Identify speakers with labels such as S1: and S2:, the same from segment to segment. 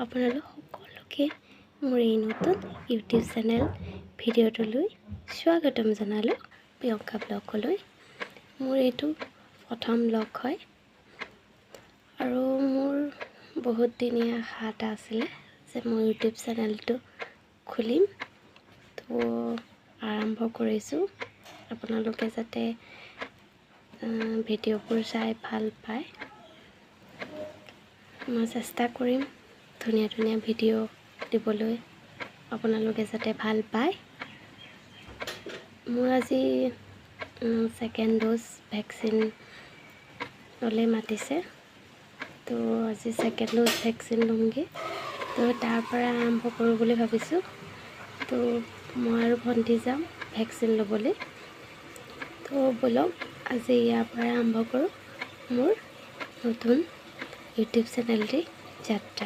S1: আপোনালোক সকলোকে মোৰ এই নতুন ইউটিউব চেনেল ভিডিঅ'টোলৈ স্বাগতম জনালোঁ। প্ৰিয়ংকা ব্লগলৈ মোৰ এইটো প্ৰথম ব্লগ হয় আৰু মোৰ বহুত দিনীয়া আশা এটা আছিলে যে মই ইউটিউব চেনেলটো খুলিম। তো আৰম্ভ কৰিছোঁ। আপোনালোকে যাতে ভিডিঅ'বোৰ চাই ভাল পায়, মই চেষ্টা কৰিম ধুনীয়া ধুনীয়া ভিডিঅ' দিবলৈ, আপোনালোকে যাতে ভাল পায়। মোৰ আজি ছেকেণ্ড ড'জ ভেকচিন ল'লে মাতিছে, তো আজি ছেকেণ্ড ড'জ ভেকচিন ল'মগৈ। তো তাৰ পৰা আৰম্ভ কৰোঁ বুলি ভাবিছোঁ। তো মই আৰু ভণ্টি যাম ভেকচিন ল'বলৈ। তো ব'লক আজি ইয়াৰ পৰা আৰম্ভ কৰোঁ মোৰ নতুন ইউটিউব চেনেলটিৰ যাত্ৰা।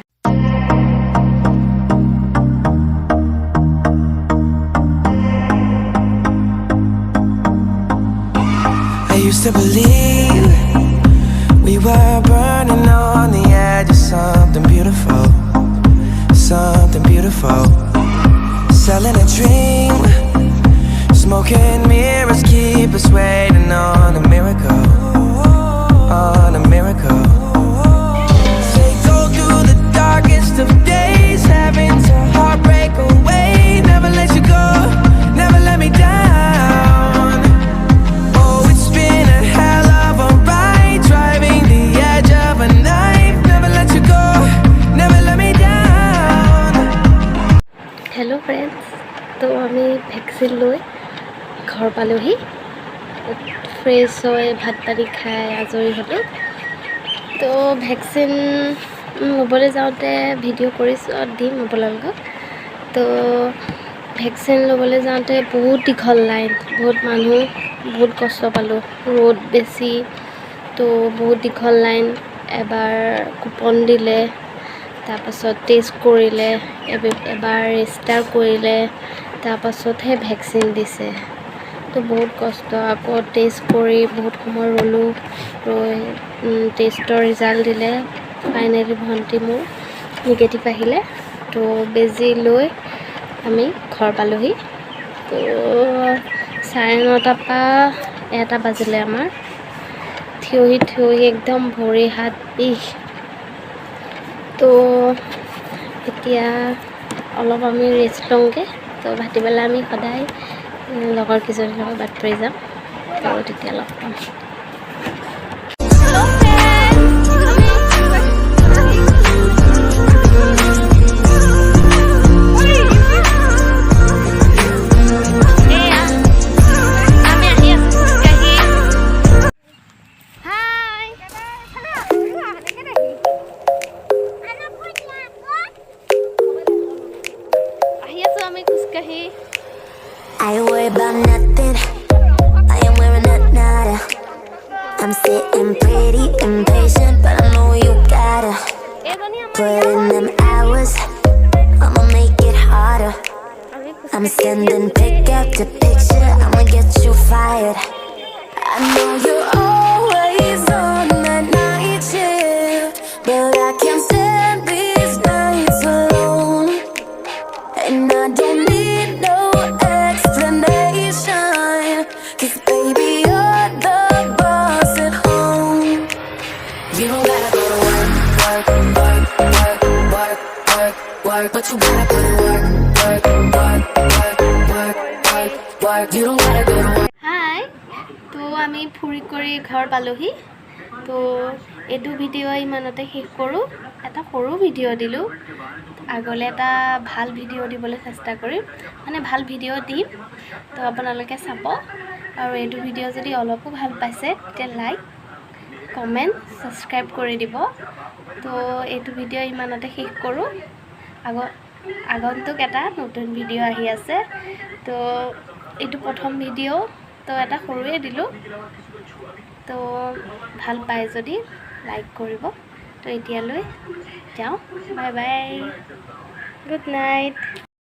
S2: I used to believe we were burning on the edge of something beautiful, something beautiful. Selling a dream, smoking mirrors keep us waiting on a miracle, on a miracle. They go through the darkest of days, having to heartbreak away. Never let you go, never let me down. Oh, it's been a hell of a ride, driving the edge of a knife. Never let you go, never let me down.
S1: Hello' friends, তো আমি vaccine লৈ ঘৰ পালোহি। Fresh হৈ ভাত পানী খাই আজৰি হ'লোঁ। তো ভেকচিন ল'বলৈ যাওঁতে ভিডিঅ' কৰিছোঁ আৰু দিম আপোনালোকক। তো ভেকচিন ল'বলৈ যাওঁতে বহুত দীঘল লাইন, বহুত মানুহ, বহুত কষ্ট পালোঁ। ৰ'দ বেছি, তো বহুত দীঘল লাইন। এবাৰ কুপন দিলে, তাৰপাছত টেষ্ট কৰিলে, এবাৰ ৰেজিষ্টাৰ কৰিলে, তাৰপাছতহে ভেকচিন দিছে। তো বহুত কষ্ট, আকৌ টেষ্ট কৰি বহুত সময় ৰ'লোঁ। ৰৈ টেষ্টৰ ৰিজাল্ট দিলে, ফাইনেলি ভণ্টি মোৰ নিগেটিভ আহিলে। তো বেজি লৈ আমি ঘৰ পালোহি। তো 9:30 পৰা 1 বাজিলে আমাৰ। থিয়হি থিয়হি একদম ভৰি হাত বিষ। তো এতিয়া অলপ আমি ৰেষ্ট লওঁগৈ। তো ভাটিবেলা আমি সদায় লগৰ কেইজনীৰ লগত বাট পৰি যাম। তো তেতিয়া লগ পাম।
S3: I worry about nothing. I am wearing a nada. I'm sitting pretty impatient, but I know you gotta put in them hours. I'ma make it harder. I'm sending pick after picture. I'ma get you fired. I know you're always on that night shift, but I can't stand these nights alone. And I don't need no explanation, 'cause baby you're the boss at home. You don't gotta go to work, work, work, work, work, work, work, but you gotta go to work, work, work, work, work, work, work. You don't gotta go to work.
S1: হাই, তো আমি ফুৰি কৰি ঘৰ পালোহি। তো এইটো video' ইমানতে শেষ কৰোঁ। এটা সৰু ভিডিঅ' দিলোঁ, আগলৈ এটা ভাল ভিডিঅ' দিবলৈ চেষ্টা কৰিম, মানে ভাল ভিডিঅ' দিম। তো আপোনালোকে চাব। আৰু এইটো ভিডিঅ' যদি অলপো ভাল পাইছে তেতিয়া লাইক, কমেণ্ট, ছাবস্ক্ৰাইব কৰি দিব। তো এইটো ভিডিঅ' ইমানতে শেষ কৰোঁ। আগন্তুক এটা নতুন ভিডিঅ' আহি আছে। তো এইটো প্ৰথম ভিডিঅ', তো এটা সৰুৱে দিলোঁ। তো ভাল পায় যদি লাইক কৰিব। তো এতিয়ালৈ যাওঁ, বাই বাই, গুড নাইট।